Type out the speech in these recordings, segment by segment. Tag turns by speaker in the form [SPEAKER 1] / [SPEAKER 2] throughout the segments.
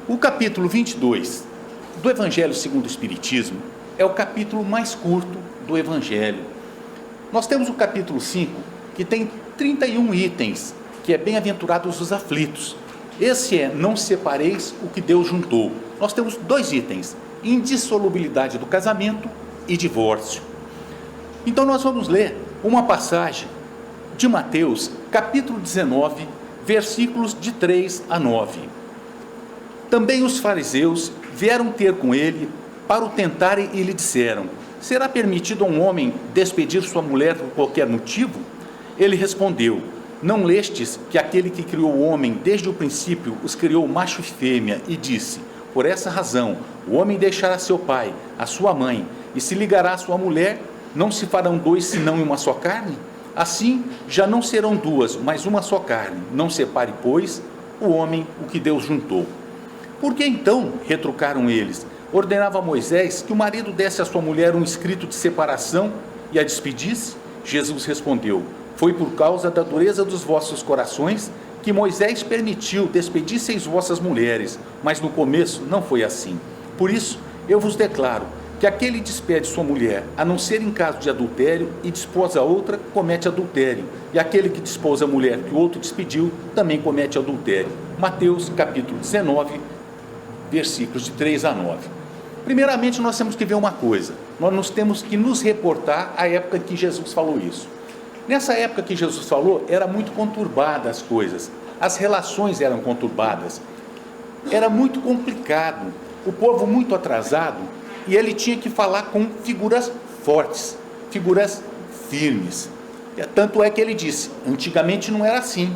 [SPEAKER 1] O capítulo 22 do Evangelho segundo o Espiritismo é o capítulo mais curto do Evangelho. Nós temos o capítulo 5, que tem 31 itens, que é bem-aventurados os aflitos. Esse é, não separeis o que Deus juntou. Nós temos 2 itens, indissolubilidade do casamento e divórcio. Então nós vamos ler uma passagem de Mateus, capítulo 19, versículos de 3 a 9. Também os fariseus vieram ter com ele para o tentarem e lhe disseram: será permitido a um homem despedir sua mulher por qualquer motivo? Ele respondeu: não lestes que aquele que criou o homem desde o princípio os criou macho e fêmea, e disse: por essa razão o homem deixará seu pai, a sua mãe, e se ligará à sua mulher, não se farão 2 senão em uma só carne? Assim já não serão 2, mas uma só carne. Não separe, pois, o homem o que Deus juntou. Por que então, retrucaram eles, ordenava Moisés que o marido desse à sua mulher um escrito de separação e a despedisse? Jesus respondeu: foi por causa da dureza dos vossos corações que Moisés permitiu despedisseis vossas mulheres, mas no começo não foi assim. Por isso eu vos declaro que aquele despede sua mulher, a não ser em caso de adultério, e desposa outra, comete adultério, e aquele que desposa a mulher que o outro despediu, também comete adultério. Mateus capítulo 19, versículos de 3 a 9. Primeiramente nós temos que ver uma coisa, nós temos que nos reportar à época que Jesus falou isso. Nessa época que Jesus falou, era muito conturbada as coisas, as relações eram conturbadas, era muito complicado, o povo muito atrasado, e ele tinha que falar com figuras fortes, figuras firmes. Tanto é que ele disse: antigamente não era assim,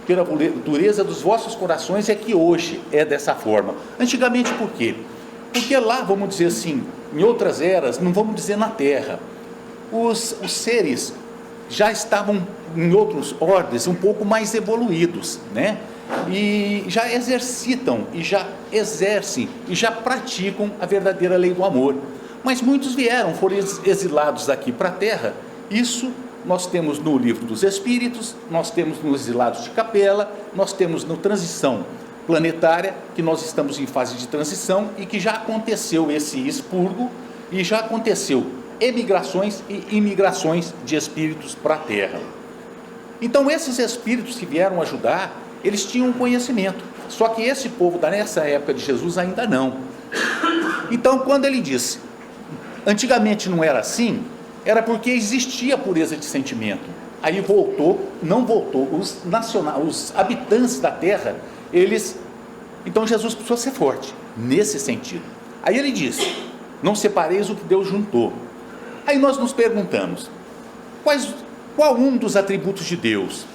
[SPEAKER 1] pela dureza dos vossos corações é que hoje é dessa forma. Antigamente por quê? Porque lá, vamos dizer assim, em outras eras, não vamos dizer na Terra, os seres já estavam em outros ordens um pouco mais evoluídos, né? E já exercitam, e já exercem, e já praticam a verdadeira lei do amor. Mas muitos foram exilados aqui para a Terra. Isso nós temos no Livro dos Espíritos, nós temos nos Exilados de Capela, nós temos no Transição Planetária, que nós estamos em fase de transição e que já aconteceu esse expurgo e já aconteceu emigrações e imigrações de espíritos para a Terra. Então esses espíritos que vieram ajudar, eles tinham conhecimento, só que esse povo nessa época de Jesus ainda não. Então quando ele disse, antigamente não era assim, era porque existia pureza de sentimento. Aí não voltou, os habitantes da terra, então Jesus precisou ser forte, nesse sentido. Aí ele disse, não separeis o que Deus juntou. Aí nós nos perguntamos, qual um dos atributos de Deus?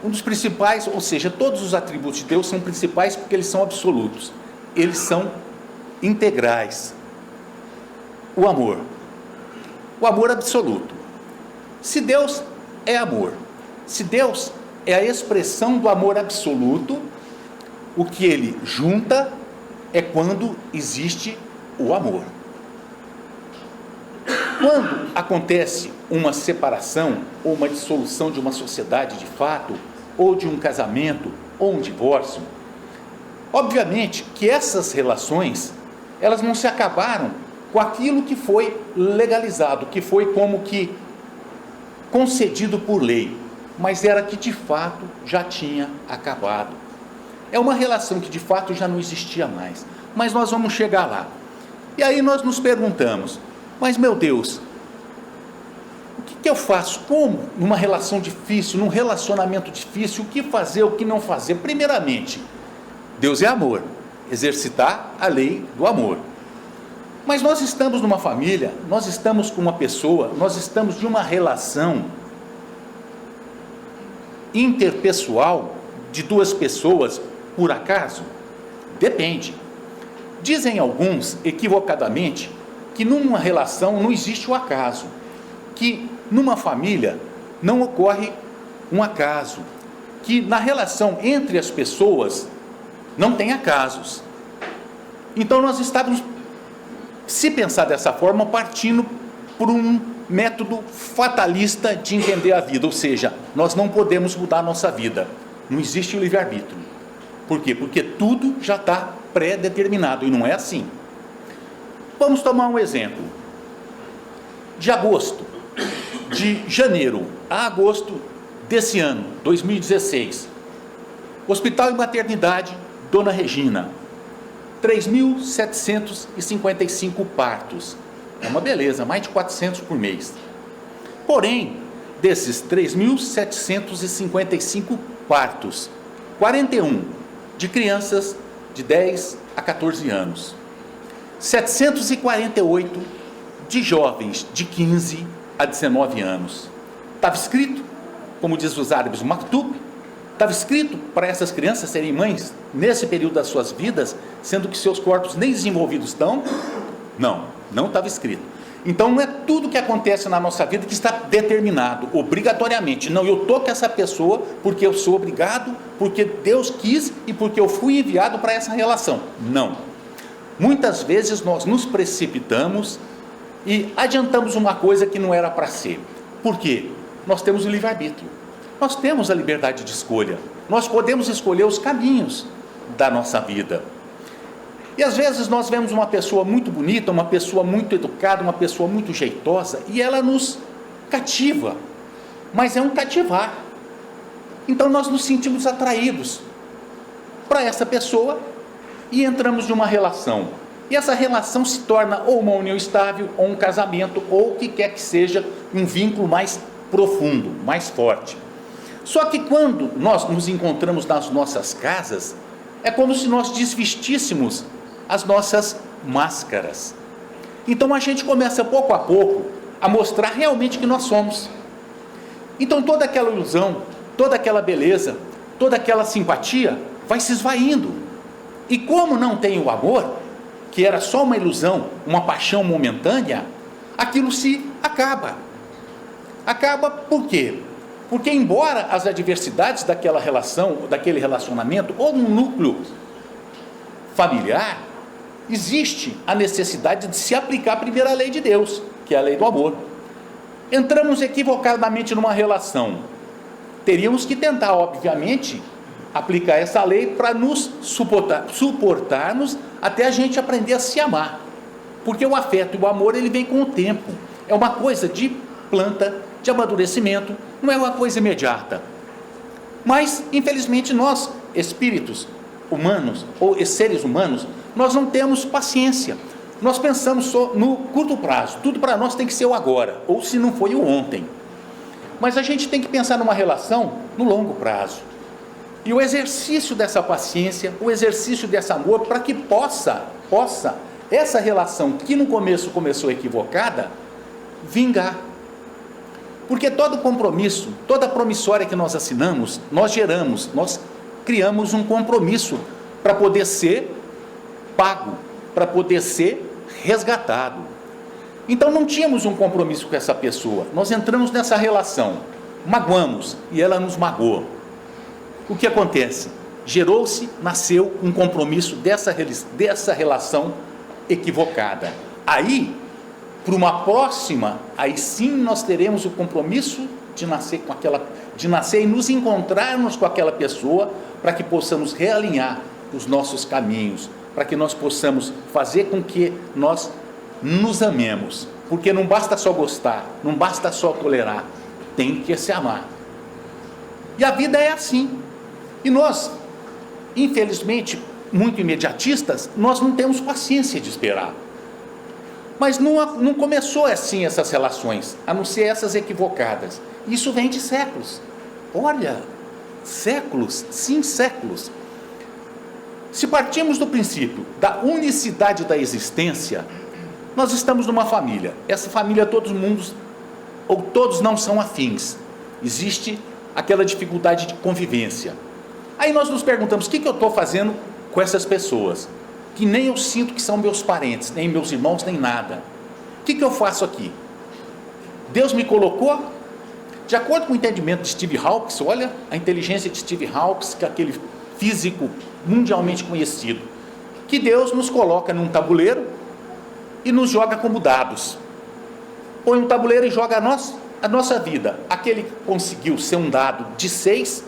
[SPEAKER 1] Um dos principais, ou seja, todos os atributos de Deus são principais porque eles são absolutos, eles são integrais. O amor absoluto. Se Deus é amor, se Deus é a expressão do amor absoluto, o que ele junta é quando existe o amor. Quando acontece uma separação ou uma dissolução de uma sociedade de fato, ou de um casamento, ou um divórcio, obviamente que essas relações, elas não se acabaram com aquilo que foi legalizado, que foi como que concedido por lei, mas era que de fato já tinha acabado. É uma relação que de fato já não existia mais, mas nós vamos chegar lá. E aí nós nos perguntamos, mas meu Deus, o que eu faço? Como numa relação difícil, num relacionamento difícil, o que fazer, o que não fazer? Primeiramente, Deus é amor, exercitar a lei do amor. Mas nós estamos numa família, nós estamos com uma pessoa, nós estamos de uma relação interpessoal de 2 pessoas, por acaso? Depende. Dizem alguns, equivocadamente, que numa relação não existe o acaso, que numa família não ocorre um acaso, que na relação entre as pessoas não tem acasos. Então nós estávamos, se pensar dessa forma, partindo por um método fatalista de entender a vida, ou seja, nós não podemos mudar a nossa vida, não existe o livre-arbítrio. Por quê? Porque tudo já está pré-determinado, e não é assim. Vamos tomar um exemplo. De janeiro a agosto desse ano, 2016, Hospital e Maternidade Dona Regina, 3.755 partos. É uma beleza, mais de 400 por mês. Porém, desses 3.755 partos, 41 de crianças de 10 a 14 anos, 748 de jovens de 15 a 19 anos. Estava escrito, como diz os árabes, maktub, estava escrito para essas crianças serem mães nesse período das suas vidas, sendo que seus corpos nem desenvolvidos estão? Não estava escrito. Então não é tudo que acontece na nossa vida que está determinado, obrigatoriamente. Não, eu estou com essa pessoa porque eu sou obrigado, porque Deus quis e porque eu fui enviado para essa relação. Não. Muitas vezes nós nos precipitamos e adiantamos uma coisa que não era para ser. Por quê? Nós temos o livre-arbítrio. Nós temos a liberdade de escolha. Nós podemos escolher os caminhos da nossa vida. E às vezes nós vemos uma pessoa muito bonita, uma pessoa muito educada, uma pessoa muito jeitosa, e ela nos cativa, mas é um cativar. Então nós nos sentimos atraídos para essa pessoa e entramos numa relação. E essa relação se torna ou uma união estável, ou um casamento, ou o que quer que seja, um vínculo mais profundo, mais forte. Só que quando nós nos encontramos nas nossas casas, é como se nós desvestíssemos as nossas máscaras. Então a gente começa pouco a pouco a mostrar realmente que nós somos. Então toda aquela ilusão, toda aquela beleza, toda aquela simpatia vai se esvaindo. E como não tem o amor, que era só uma ilusão, uma paixão momentânea, aquilo se acaba. Acaba por quê? Porque embora as adversidades daquela relação, daquele relacionamento, ou no núcleo familiar, existe a necessidade de se aplicar a primeira lei de Deus, que é a lei do amor. Entramos equivocadamente numa relação, teríamos que tentar, obviamente, aplicar essa lei para nos suportarmos até a gente aprender a se amar, porque o afeto e o amor, ele vem com o tempo, é uma coisa de planta, de amadurecimento, não é uma coisa imediata. Mas infelizmente nós, espíritos humanos ou seres humanos, nós não temos paciência. Nós pensamos só no curto prazo, tudo para nós tem que ser o agora, ou se não foi o ontem. Mas a gente tem que pensar numa relação no longo prazo. E o exercício dessa paciência, o exercício desse amor, para que possa essa relação que no começo começou equivocada, vingar. Porque todo compromisso, toda promissória que nós assinamos, nós criamos um compromisso para poder ser pago, para poder ser resgatado. Então não tínhamos um compromisso com essa pessoa, nós entramos nessa relação, magoamos e ela nos magoou. O que acontece? Nasceu um compromisso dessa relação equivocada. Aí, para uma próxima, aí sim nós teremos o compromisso de nascer e nos encontrarmos com aquela pessoa, para que possamos realinhar os nossos caminhos, para que nós possamos fazer com que nós nos amemos, porque não basta só gostar, não basta só tolerar, tem que se amar. E a vida é assim. E nós, infelizmente, muito imediatistas, nós não temos paciência de esperar. Mas não começou assim essas relações, a não ser essas equivocadas. Isso vem de séculos. Olha, séculos, sim, séculos. Se partimos do princípio da unicidade da existência, nós estamos numa família. Essa família todos não são afins. Existe aquela dificuldade de convivência. Aí nós nos perguntamos, o que eu estou fazendo com essas pessoas? Que nem eu sinto que são meus parentes, nem meus irmãos, nem nada. O que eu faço aqui? Deus me colocou, de acordo com o entendimento de Steve Hawking, olha a inteligência de Steve Hawking, que é aquele físico mundialmente conhecido, que Deus nos coloca num tabuleiro e nos joga como dados. Põe um tabuleiro e joga a nossa vida. Aquele que conseguiu ser um dado de 6,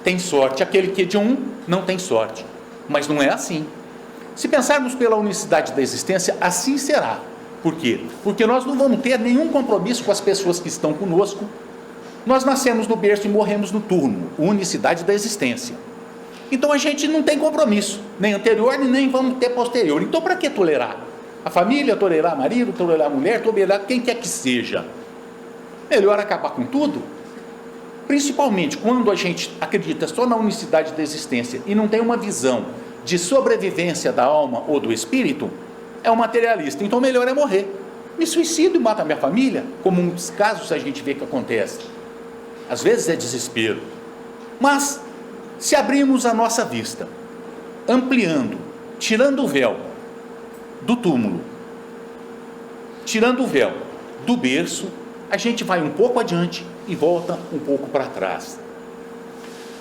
[SPEAKER 1] tem sorte. Aquele que é de 1, não tem sorte. Mas não é assim. Se pensarmos pela unicidade da existência, assim será. Por quê? Porque nós não vamos ter nenhum compromisso com as pessoas que estão conosco. Nós nascemos no berço e morremos no túmulo, unicidade da existência. Então a gente não tem compromisso, nem anterior, nem vamos ter posterior. Então para que tolerar? A família, tolerar marido, tolerar mulher, tolerar quem quer que seja. Melhor acabar com tudo. Principalmente quando a gente acredita só na unicidade da existência e não tem uma visão de sobrevivência da alma ou do espírito, é um materialista. Então melhor é morrer. Me suicido e mato a minha família, como muitos casos a gente vê que acontece. Às vezes é desespero. Mas se abrirmos a nossa vista, ampliando, tirando o véu do túmulo, tirando o véu do berço, a gente vai um pouco adiante e volta um pouco para trás.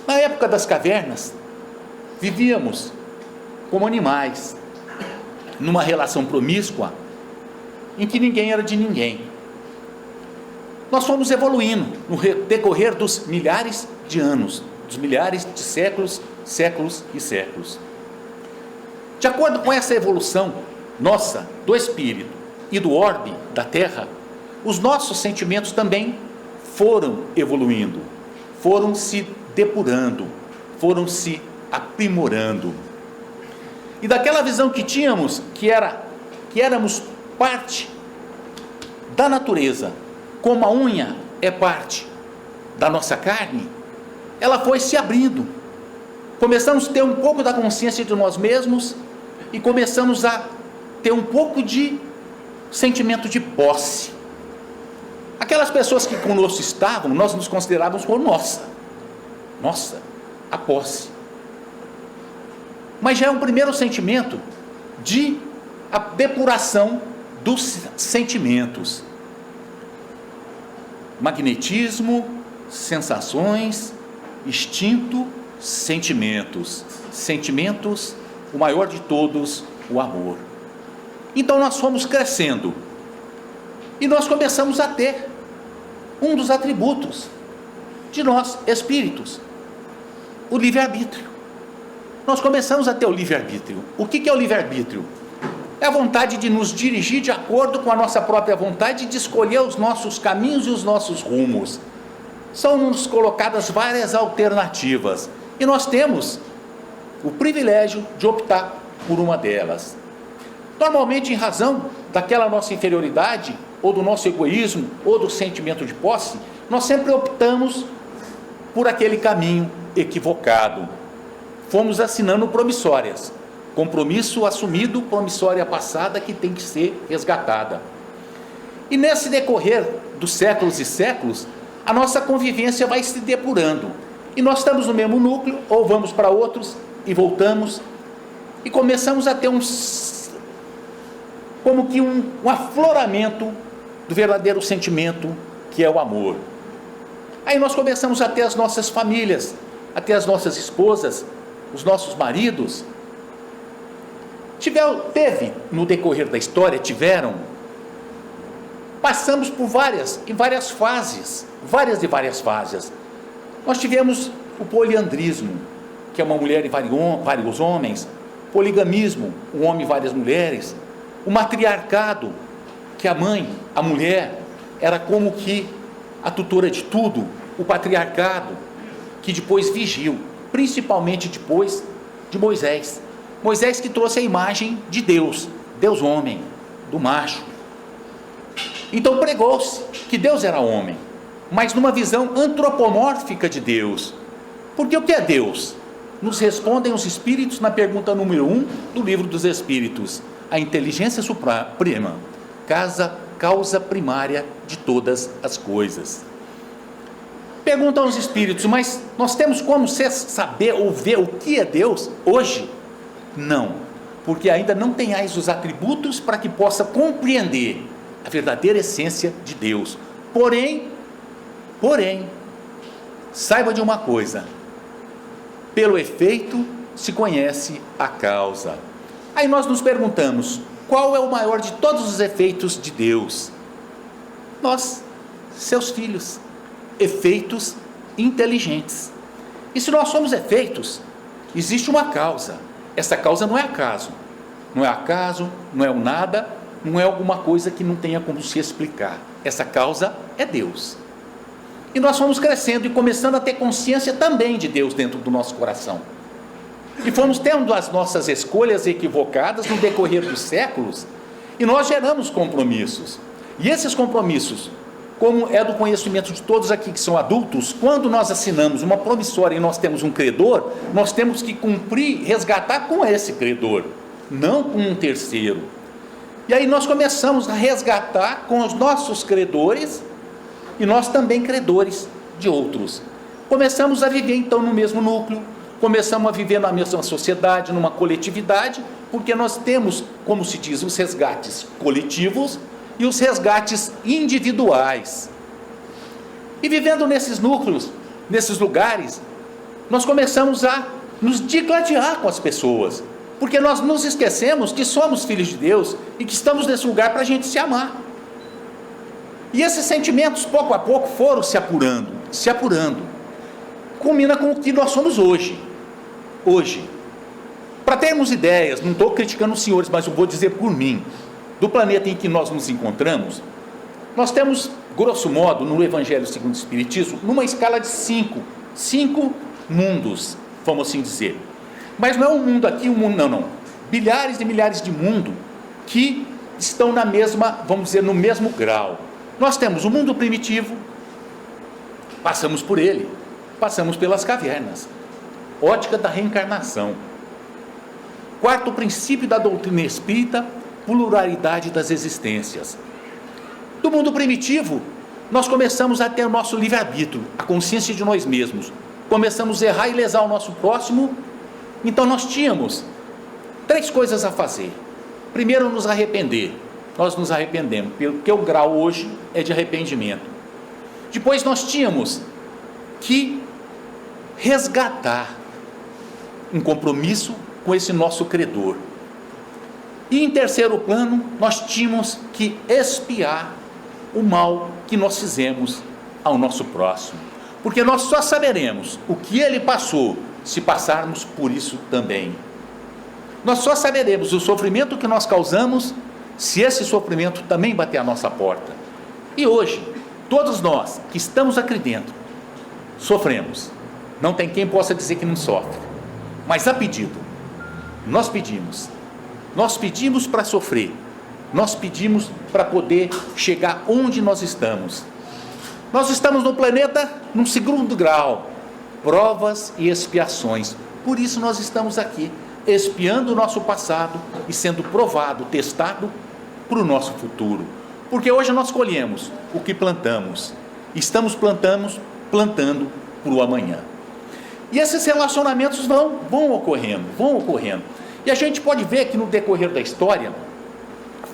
[SPEAKER 1] Na época das cavernas, vivíamos como animais, numa relação promíscua, em que ninguém era de ninguém. Nós fomos evoluindo no decorrer dos milhares de anos, dos milhares de séculos, séculos e séculos. De acordo com essa evolução nossa, do espírito e do orbe da Terra, os nossos sentimentos também foram evoluindo, foram se depurando, foram se aprimorando. E daquela visão que tínhamos, que éramos parte da natureza, como a unha é parte da nossa carne, ela foi se abrindo. Começamos a ter um pouco da consciência de nós mesmos e começamos a ter um pouco de sentimento de posse. Aquelas pessoas que conosco estavam, nós nos considerávamos como nossa, a posse. Mas já é um primeiro sentimento de a depuração dos sentimentos. Magnetismo, sensações, instinto, sentimentos. Sentimentos, o maior de todos, o amor. Então nós fomos crescendo e nós começamos a ter um dos atributos de nós, espíritos, o livre-arbítrio. Nós começamos a ter o livre-arbítrio. O que é o livre-arbítrio? É a vontade de nos dirigir de acordo com a nossa própria vontade, de escolher os nossos caminhos e os nossos rumos. São-nos colocadas várias alternativas e nós temos o privilégio de optar por uma delas. Normalmente, em razão daquela nossa inferioridade, ou do nosso egoísmo, ou do sentimento de posse, nós sempre optamos por aquele caminho equivocado. Fomos assinando promissórias. Compromisso assumido, promissória passada que tem que ser resgatada. E nesse decorrer dos séculos e séculos, a nossa convivência vai se depurando. E nós estamos no mesmo núcleo, ou vamos para outros, e voltamos, e começamos a ter como que um afloramento do verdadeiro sentimento, que é o amor. Aí nós começamos a ter as nossas famílias, a ter as nossas esposas, os nossos maridos. Teve, no decorrer da história, passamos por várias fases, várias fases. Nós tivemos o poliandrismo, que é uma mulher e vários homens, poligamismo, um homem e várias mulheres, o matriarcado, que a mãe, a mulher, era como que a tutora de tudo, o patriarcado, que depois vigiu, principalmente depois de Moisés. Moisés que trouxe a imagem de Deus homem, do macho. Então pregou-se que Deus era homem, mas numa visão antropomórfica de Deus. Porque o que é Deus? Nos respondem os Espíritos na pergunta número 1 do Livro dos Espíritos. A inteligência suprema, causa primária de todas as coisas. Perguntam os Espíritos, mas nós temos como saber ou ver o que é Deus hoje? Não, porque ainda não tenhais os atributos para que possa compreender a verdadeira essência de Deus. Porém, saiba de uma coisa: pelo efeito se conhece a causa. Aí nós nos perguntamos, qual é o maior de todos os efeitos de Deus? Nós, seus filhos, efeitos inteligentes. E se nós somos efeitos, existe uma causa. Essa causa não é acaso. Não é acaso, não é o nada, não é alguma coisa que não tenha como se explicar. Essa causa é Deus. E nós fomos crescendo e começando a ter consciência também de Deus dentro do nosso coração. E fomos tendo as nossas escolhas equivocadas no decorrer dos séculos, e nós geramos compromissos. E esses compromissos, como é do conhecimento de todos aqui que são adultos, quando nós assinamos uma promissória e nós temos um credor, nós temos que cumprir, resgatar com esse credor, não com um terceiro. E aí nós começamos a resgatar com os nossos credores, e nós também credores de outros. Começamos a viver então no mesmo núcleo, começamos a viver na mesma sociedade, numa coletividade, porque nós temos, como se diz, os resgates coletivos e os resgates individuais. E vivendo nesses núcleos, nesses lugares, nós começamos a nos digladiar com as pessoas, porque nós nos esquecemos que somos filhos de Deus e que estamos nesse lugar para a gente se amar. E esses sentimentos, pouco a pouco, foram se apurando. Culmina com o que nós somos hoje. Para termos ideias, não estou criticando os senhores, mas eu vou dizer por mim, do planeta em que nós nos encontramos, nós temos, grosso modo, no Evangelho segundo o Espiritismo, numa escala de 5 mundos, vamos assim dizer. Mas não é um mundo aqui, um mundo não. Bilhares e milhares de mundos que estão na mesma, vamos dizer, no mesmo grau. Nós temos o mundo primitivo, passamos por ele, passamos pelas cavernas, ótica da reencarnação. Quarto princípio da doutrina espírita, pluralidade das existências. Do mundo primitivo, nós começamos a ter o nosso livre-arbítrio, a consciência de nós mesmos. Começamos a errar e lesar o nosso próximo. Então nós tínhamos 3 coisas a fazer. Primeiro, nos arrepender. Nós nos arrependemos, porque o grau hoje é de arrependimento. Depois nós tínhamos que resgatar um compromisso com esse nosso credor. E em terceiro plano, nós tínhamos que expiar o mal que nós fizemos ao nosso próximo. Porque nós só saberemos o que ele passou se passarmos por isso também. Nós só saberemos o sofrimento que nós causamos se esse sofrimento também bater a nossa porta. E hoje, todos nós que estamos aqui dentro, sofremos. Não tem quem possa dizer que não sofre. Mas a pedido, nós pedimos para sofrer, nós pedimos para poder chegar onde nós estamos. Nós estamos no planeta num segundo grau, provas e expiações. Por isso nós estamos aqui, expiando o nosso passado e sendo provado, testado para o nosso futuro. Porque hoje nós colhemos o que plantamos, estamos plantando para o amanhã. E esses relacionamentos vão ocorrendo. E a gente pode ver que no decorrer da história,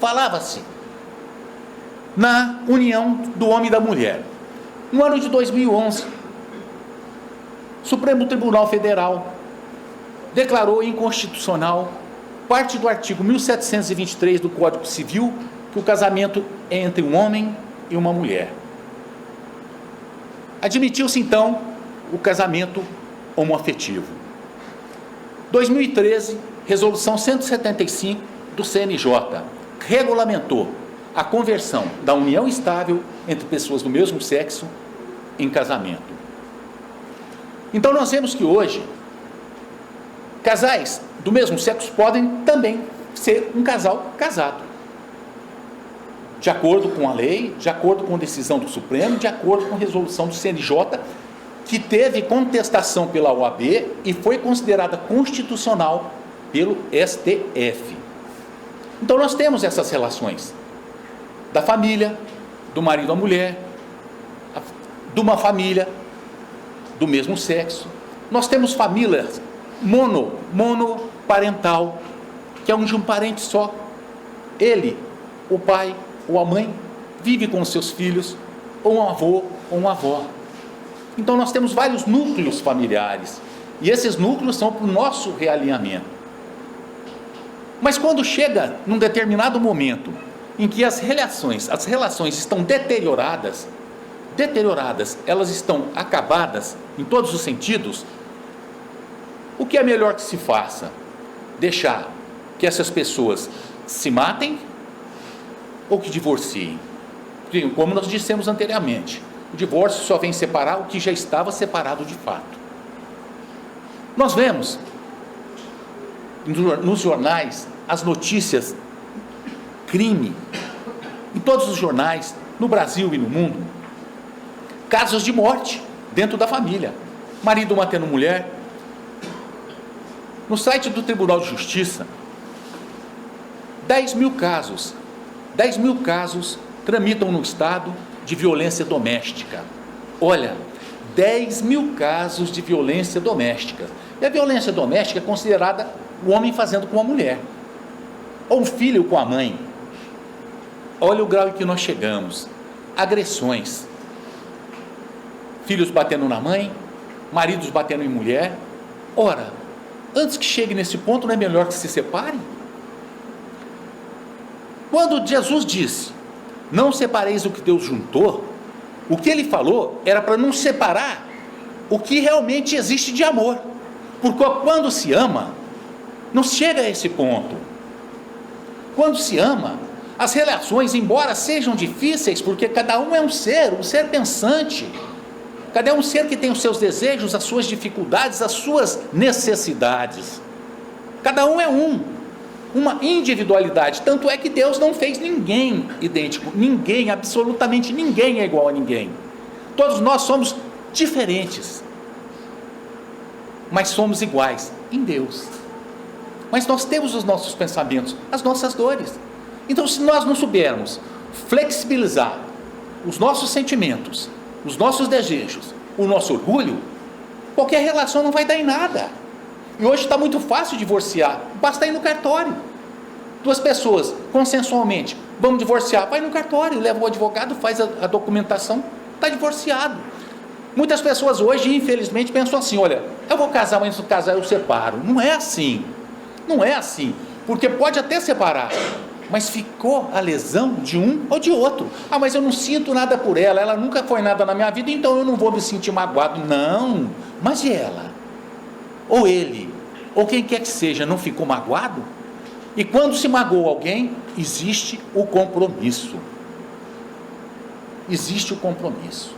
[SPEAKER 1] falava-se na união do homem e da mulher. No ano de 2011, o Supremo Tribunal Federal declarou inconstitucional parte do artigo 1723 do Código Civil, que o casamento é entre um homem e uma mulher. Admitiu-se então o casamento homoafetivo. 2013, resolução 175 do CNJ regulamentou a conversão da união estável entre pessoas do mesmo sexo em casamento. Então nós vemos que hoje casais do mesmo sexo podem também ser um casal casado, de acordo com a lei, de acordo com a decisão do Supremo, de acordo com a resolução do CNJ, que teve contestação pela OAB e foi considerada constitucional pelo STF. Então nós temos essas relações da família, do marido à mulher, de uma família do mesmo sexo. Nós temos famílias monoparental, que é de um parente só. Ele, o pai ou a mãe, vive com os seus filhos, ou um avô ou uma avó. Então nós temos vários núcleos familiares, e esses núcleos são para o nosso realinhamento. Mas quando chega num determinado momento em que as relações estão deterioradas, elas estão acabadas em todos os sentidos, o que é melhor que se faça? deixar que essas pessoas se matem ou que divorciem. Porque, como nós dissemos anteriormente, o divórcio só vem separar o que já estava separado de fato. Nós vemos nos jornais as notícias, crime, em todos os jornais, no Brasil e no mundo, casos de morte dentro da família, marido matando mulher. No site do Tribunal de Justiça, 10 mil casos tramitam no estado de violência doméstica. Olha, 10 mil casos de violência doméstica. E a violência doméstica é considerada o homem fazendo com a mulher, ou o filho com a mãe. Olha o grau em que nós chegamos. Agressões. Filhos batendo na mãe, maridos batendo em mulher. Ora, antes que chegue nesse ponto, não é melhor que se separem? Quando Jesus disse, não separeis o que Deus juntou, o que ele falou era para não separar o que realmente existe de amor. Porque quando se ama, não chega a esse ponto. Quando se ama, as relações, embora sejam difíceis, porque cada um é um ser pensante, cada um ser que tem os seus desejos, as suas dificuldades, as suas necessidades. Cada um é uma individualidade. Tanto é que Deus não fez ninguém idêntico, ninguém, absolutamente ninguém é igual a ninguém. Todos nós somos diferentes, mas somos iguais em Deus. Mas nós temos os nossos pensamentos, as nossas dores. Então, se nós não soubermos flexibilizar os nossos sentimentos, os nossos desejos, o nosso orgulho, qualquer relação não vai dar em nada. E hoje está muito fácil divorciar, basta ir no cartório. Duas pessoas, consensualmente, vamos divorciar, vai no cartório, leva o advogado, faz a documentação, está divorciado. Muitas pessoas hoje, infelizmente, pensam assim, olha, eu vou casar, mas se eu casar eu separo. Não é assim, porque pode até separar, mas ficou a lesão de um ou de outro. Ah, mas eu não sinto nada por ela, ela nunca foi nada na minha vida, então eu não vou me sentir magoado. Não, mas e ela? Ou ele, ou quem quer que seja, não ficou magoado? E quando se magoou alguém, existe o compromisso. Existe o compromisso.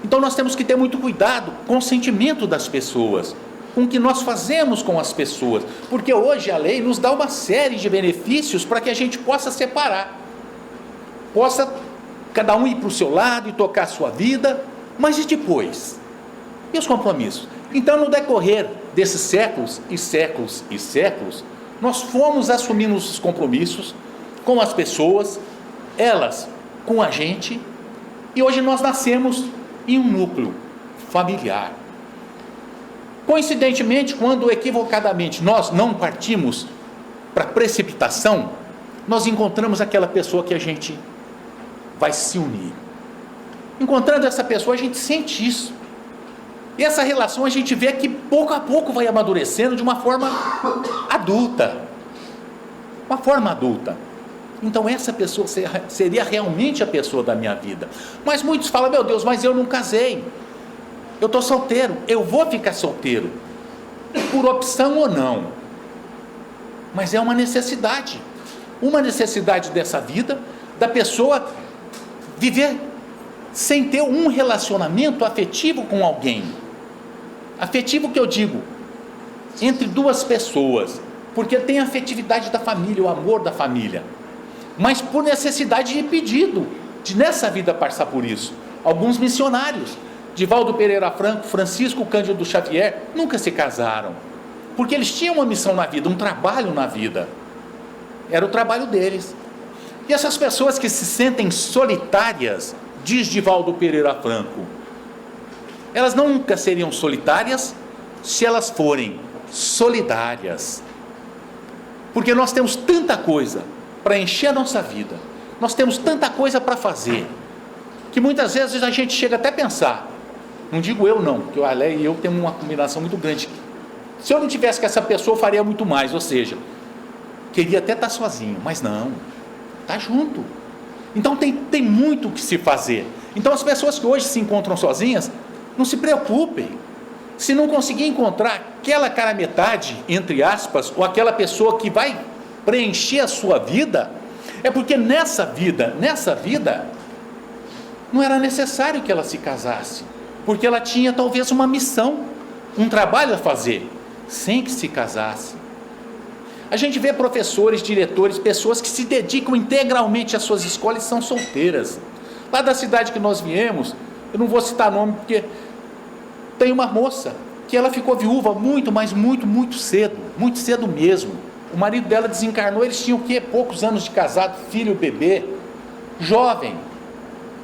[SPEAKER 1] Então nós temos que ter muito cuidado com o sentimento das pessoas, com o que nós fazemos com as pessoas, porque hoje a lei nos dá uma série de benefícios para que a gente possa separar, possa cada um ir para o seu lado e tocar a sua vida, mas e depois? E os compromissos? Então, no decorrer desses séculos e séculos e séculos, nós fomos assumindo os compromissos com as pessoas, elas com a gente, e hoje nós nascemos em um núcleo familiar. Coincidentemente, quando equivocadamente nós não partimos para precipitação, nós encontramos aquela pessoa que a gente vai se unir. Encontrando essa pessoa, a gente sente isso. E essa relação a gente vê que pouco a pouco vai amadurecendo de uma forma adulta. Uma forma adulta. Então essa pessoa seria realmente a pessoa da minha vida. Mas muitos falam, meu Deus, mas eu não casei. Eu estou solteiro, eu vou ficar solteiro. Por opção ou não. Mas é uma necessidade. Uma necessidade dessa vida, da pessoa viver sem ter um relacionamento afetivo com alguém. Afetivo que eu digo, entre duas pessoas, porque tem a afetividade da família, o amor da família, mas por necessidade de pedido, de nessa vida passar por isso. Alguns missionários, Divaldo Pereira Franco, Francisco Cândido Xavier, nunca se casaram, porque eles tinham uma missão na vida, um trabalho na vida, era o trabalho deles. E essas pessoas que se sentem solitárias, diz Divaldo Pereira Franco, elas nunca seriam solitárias se elas forem solidárias, porque nós temos tanta coisa para encher a nossa vida, nós temos tanta coisa para fazer, que muitas vezes a gente chega até a pensar, não digo eu não, porque o Alé e eu temos uma combinação muito grande, se eu não tivesse com essa pessoa eu faria muito mais, ou seja, queria até estar sozinho, mas não, está junto. Então tem muito o que se fazer. Então as pessoas que hoje se encontram sozinhas, não se preocupem, se não conseguir encontrar aquela cara metade, entre aspas, ou aquela pessoa que vai preencher a sua vida, é porque nessa vida, não era necessário que ela se casasse, porque ela tinha talvez uma missão, um trabalho a fazer, sem que se casasse. A gente vê professores, diretores, pessoas que se dedicam integralmente às suas escolas e são solteiras. Lá da cidade que nós viemos, eu não vou citar nome porque tem uma moça que ela ficou viúva muito, mas muito cedo mesmo. O marido dela desencarnou, eles tinham o quê? Poucos anos de casado, filho, bebê, jovem.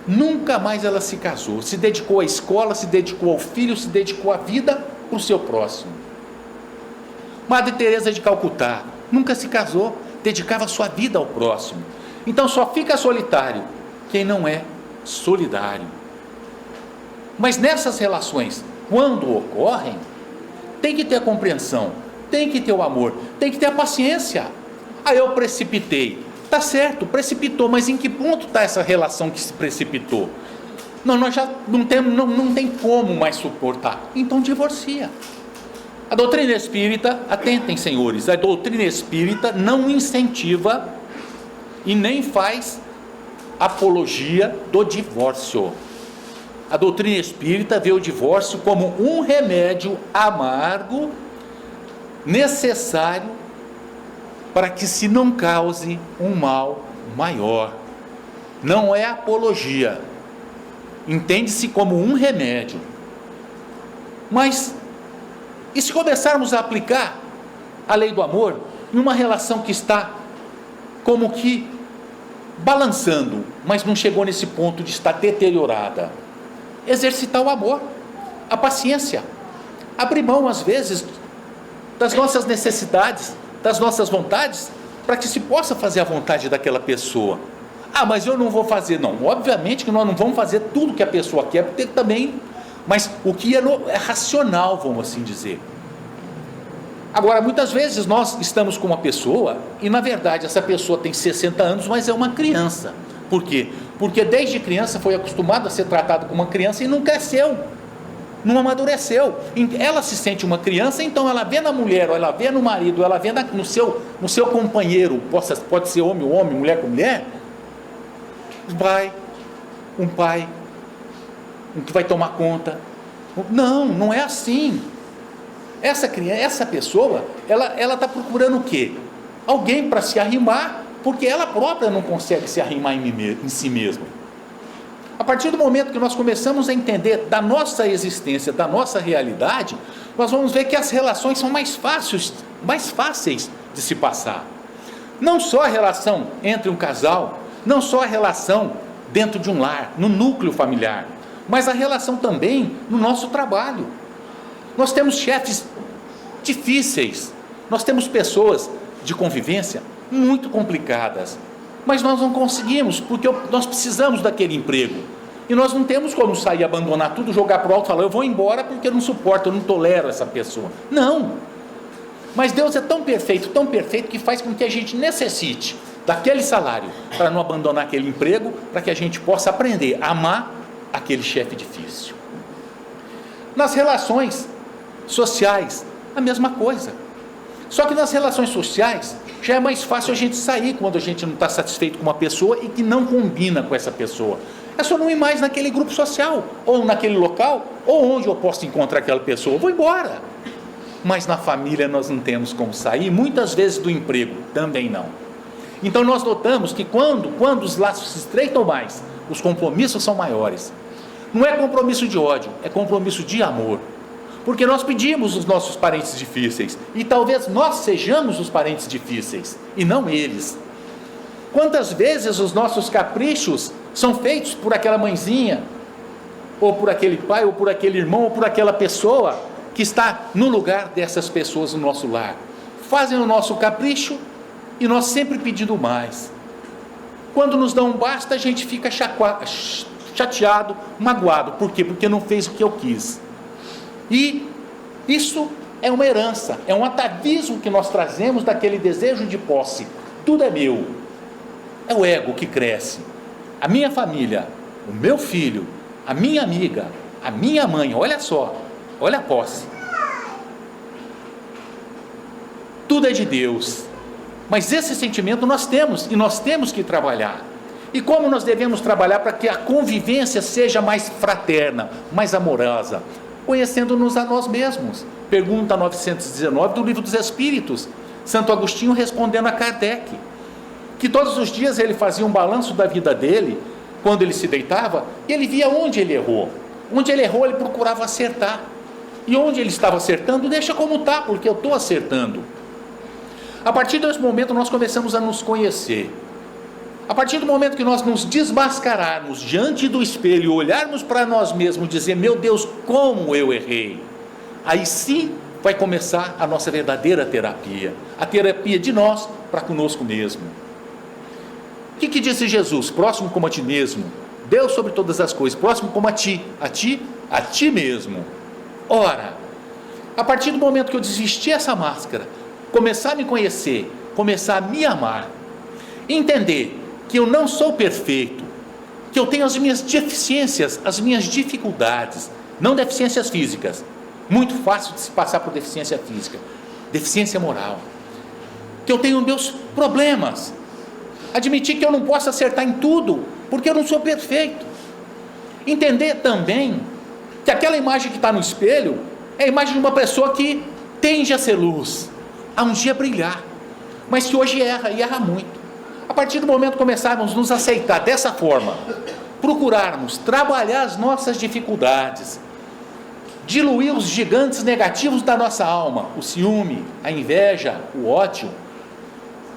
[SPEAKER 1] Nunca mais ela se casou, se dedicou à escola, se dedicou ao filho, se dedicou à vida para o seu próximo. Madre Teresa de Calcutá nunca se casou, dedicava a sua vida ao próximo. Então só fica solitário quem não é solidário. Mas nessas relações, quando ocorrem, tem que ter a compreensão, tem que ter o amor, tem que ter a paciência. Aí eu precipitei, tá certo, precipitou, mas em que ponto está essa relação que se precipitou? Não, nós já não tem como mais suportar, então divorcia. A doutrina espírita, atentem senhores, a doutrina espírita não incentiva e nem faz apologia do divórcio. A doutrina espírita vê o divórcio como um remédio amargo, necessário para que se não cause um mal maior. Não é apologia, entende-se como um remédio. Mas e se começarmos a aplicar a lei do amor em uma relação que está como que balançando, mas não chegou nesse ponto de estar deteriorada? Exercitar o amor, a paciência, abrir mão às vezes das nossas necessidades, das nossas vontades, para que se possa fazer a vontade daquela pessoa. Ah, mas eu não vou fazer. Não, obviamente que nós não vamos fazer tudo que a pessoa quer, porque também, mas o que é racional, vamos assim dizer. Agora, muitas vezes nós estamos com uma pessoa e na verdade essa pessoa tem 60 anos, mas é uma criança. Por quê? Porque desde criança foi acostumado a ser tratado como uma criança e não cresceu, não amadureceu. Ela se sente uma criança, então ela vê na mulher, ou ela vê no marido, ela vê no seu companheiro, pode ser homem ou homem, mulher com mulher, um pai, um que vai tomar conta. Não é assim. Essa pessoa, ela está procurando o quê? Alguém para se arrimar, porque ela própria não consegue se arrimar em si mesma. A partir do momento que nós começamos a entender da nossa existência, da nossa realidade, nós vamos ver que as relações são mais fáceis de se passar. Não só a relação entre um casal, não só a relação dentro de um lar, no núcleo familiar, mas a relação também no nosso trabalho. Nós temos chefes difíceis, nós temos pessoas de convivência muito complicadas, mas nós não conseguimos, porque nós precisamos daquele emprego, e nós não temos como sair, abandonar tudo, jogar para o alto e falar, eu vou embora porque eu não suporto, eu não tolero essa pessoa. Não, mas Deus é tão perfeito, que faz com que a gente necessite daquele salário, para não abandonar aquele emprego, para que a gente possa aprender a amar aquele chefe difícil. Nas relações sociais, a mesma coisa. Só que nas relações sociais, já é mais fácil a gente sair quando a gente não está satisfeito com uma pessoa e que não combina com essa pessoa. É só não ir mais naquele grupo social, ou naquele local, ou onde eu posso encontrar aquela pessoa, eu vou embora. Mas na família nós não temos como sair, muitas vezes do emprego também não. Então nós notamos que quando os laços se estreitam mais, os compromissos são maiores. Não é compromisso de ódio, é compromisso de amor. Porque nós pedimos os nossos parentes difíceis, e talvez nós sejamos os parentes difíceis, e não eles. Quantas vezes os nossos caprichos são feitos por aquela mãezinha, ou por aquele pai, ou por aquele irmão, ou por aquela pessoa que está no lugar dessas pessoas no nosso lar. Fazem o nosso capricho, e nós sempre pedindo mais. Quando nos dão um basta, a gente fica chateado, magoado. Por quê? Porque não fez o que eu quis. E isso é uma herança, é um atavismo que nós trazemos daquele desejo de posse. Tudo é meu. É o ego que cresce. A minha família, o meu filho, a minha amiga, a minha mãe, olha só, olha a posse. Tudo é de Deus, mas esse sentimento nós temos, e nós temos que trabalhar. E como nós devemos trabalhar para que a convivência seja mais fraterna, mais amorosa? Conhecendo-nos a nós mesmos. Pergunta 919 do Livro dos Espíritos, Santo Agostinho respondendo a Kardec, que todos os dias ele fazia um balanço da vida dele, quando ele se deitava, e ele via onde ele errou. Onde ele errou, ele procurava acertar. E onde ele estava acertando, deixa como está, porque eu estou acertando. A partir desse momento nós começamos a nos conhecer. A partir do momento que nós nos desmascararmos diante do espelho, olharmos para nós mesmos, dizer, meu Deus, como eu errei, aí sim vai começar a nossa verdadeira terapia, a terapia de nós para conosco mesmo. O que disse Jesus? Próximo como a ti mesmo, Deus sobre todas as coisas, próximo como a ti mesmo. Ora, a partir do momento que eu desvestir essa máscara, começar a me conhecer, começar a me amar, entender que eu não sou perfeito, que eu tenho as minhas deficiências, as minhas dificuldades, não deficiências físicas, muito fácil de se passar por deficiência física, deficiência moral, que eu tenho meus problemas, admitir que eu não posso acertar em tudo, porque eu não sou perfeito, entender também que aquela imagem que está no espelho é a imagem de uma pessoa que tende a ser luz, a um dia brilhar, mas que hoje erra e erra muito. A partir do momento que começarmos a nos aceitar dessa forma, procurarmos trabalhar as nossas dificuldades, diluir os gigantes negativos da nossa alma, o ciúme, a inveja, o ódio,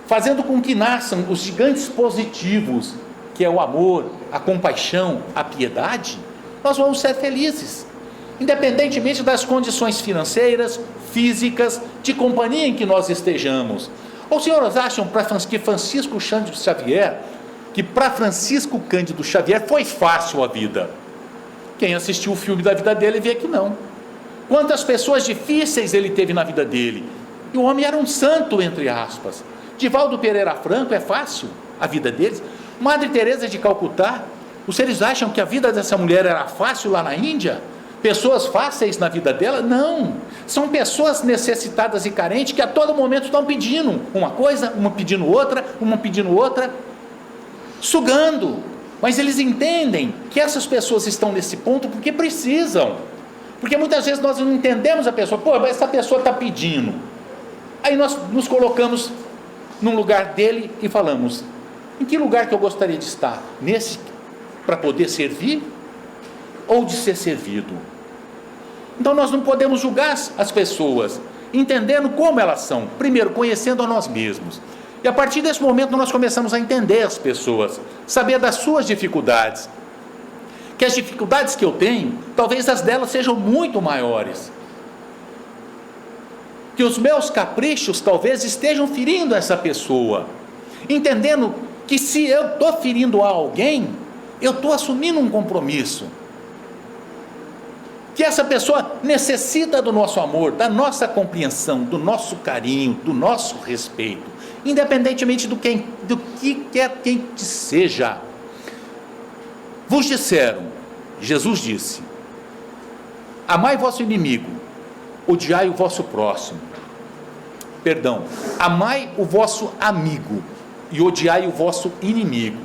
[SPEAKER 1] fazendo com que nasçam os gigantes positivos, que é o amor, a compaixão, a piedade, nós vamos ser felizes, independentemente das condições financeiras, físicas, de companhia em que nós estejamos. Ou os senhores acham que Francisco Cândido Xavier, que para Francisco Cândido Xavier foi fácil a vida? Quem assistiu o filme da vida dele vê que não. Quantas pessoas difíceis ele teve na vida dele, e o homem era um santo, entre aspas. Divaldo Pereira Franco, é fácil a vida deles? Madre Teresa de Calcutá, os senhores acham que a vida dessa mulher era fácil lá na Índia? Pessoas fáceis na vida dela? Não, são pessoas necessitadas e carentes que a todo momento estão pedindo uma coisa, uma pedindo outra, sugando, mas eles entendem que essas pessoas estão nesse ponto porque precisam, porque muitas vezes nós não entendemos a pessoa, mas essa pessoa está pedindo, aí nós nos colocamos no lugar dele e falamos, em que lugar que eu gostaria de estar? Nesse, para poder servir, ou de ser servido? Então nós não podemos julgar as pessoas, entendendo como elas são, primeiro conhecendo a nós mesmos, e a partir desse momento nós começamos a entender as pessoas, saber das suas dificuldades, que as dificuldades que eu tenho, talvez as delas sejam muito maiores, que os meus caprichos talvez estejam ferindo essa pessoa, entendendo que se eu estou ferindo a alguém, eu estou assumindo um compromisso, que essa pessoa necessita do nosso amor, da nossa compreensão, do nosso carinho, do nosso respeito, independentemente do que quer quem que seja. Vos disseram, Jesus disse, amai vosso inimigo, odiai o vosso próximo, amai o vosso amigo e odiai o vosso inimigo,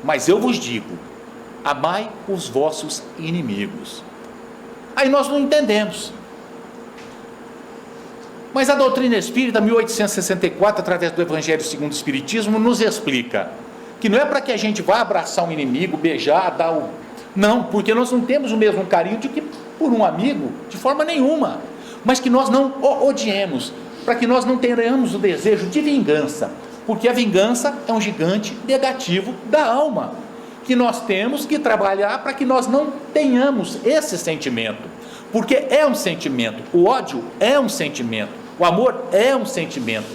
[SPEAKER 1] mas eu vos digo, amai os vossos inimigos. Aí nós não entendemos, mas a doutrina espírita 1864, através do Evangelho segundo o Espiritismo, nos explica que não é para que a gente vá abraçar um inimigo, beijar, não, porque nós não temos o mesmo carinho de que por um amigo, de forma nenhuma, mas que nós não o odiemos, para que nós não tenhamos o desejo de vingança, porque a vingança é um gigante negativo da alma, que nós temos que trabalhar para que nós não tenhamos esse sentimento, porque é um sentimento, o ódio é um sentimento, o amor é um sentimento,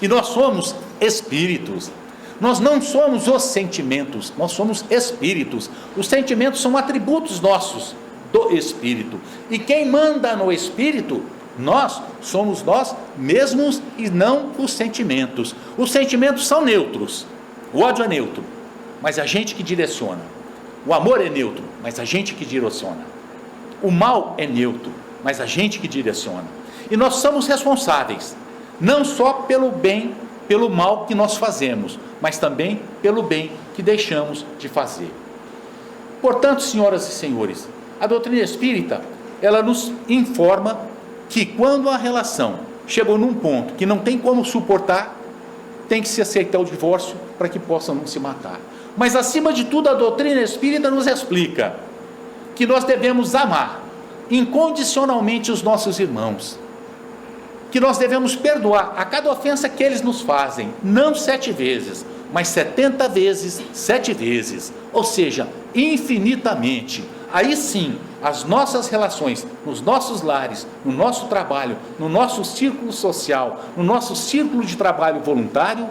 [SPEAKER 1] e nós somos espíritos, nós não somos os sentimentos, nós somos espíritos, os sentimentos são atributos nossos, do espírito, e quem manda no espírito, nós somos nós mesmos e não os sentimentos são neutros, o ódio é neutro, mas a gente que direciona, o amor é neutro, mas a gente que direciona, o mal é neutro, mas a gente que direciona. E nós somos responsáveis, não só pelo bem, pelo mal que nós fazemos, mas também pelo bem que deixamos de fazer. Portanto, senhoras e senhores, a doutrina espírita, ela nos informa que quando a relação chegou num ponto que não tem como suportar, tem que se aceitar o divórcio para que possam não se matar. Mas acima de tudo, a doutrina espírita nos explica que nós devemos amar incondicionalmente os nossos irmãos, que nós devemos perdoar a cada ofensa que eles nos fazem, não 7 vezes, mas 70 vezes, 7 vezes, ou seja, infinitamente. Aí sim, as nossas relações, nos nossos lares, no nosso trabalho, no nosso círculo social, no nosso círculo de trabalho voluntário,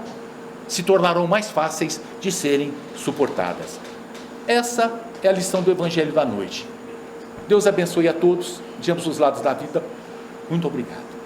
[SPEAKER 1] se tornarão mais fáceis de serem suportadas. Essa é a lição do Evangelho da noite. Deus abençoe a todos, de ambos os lados da vida. Muito obrigado.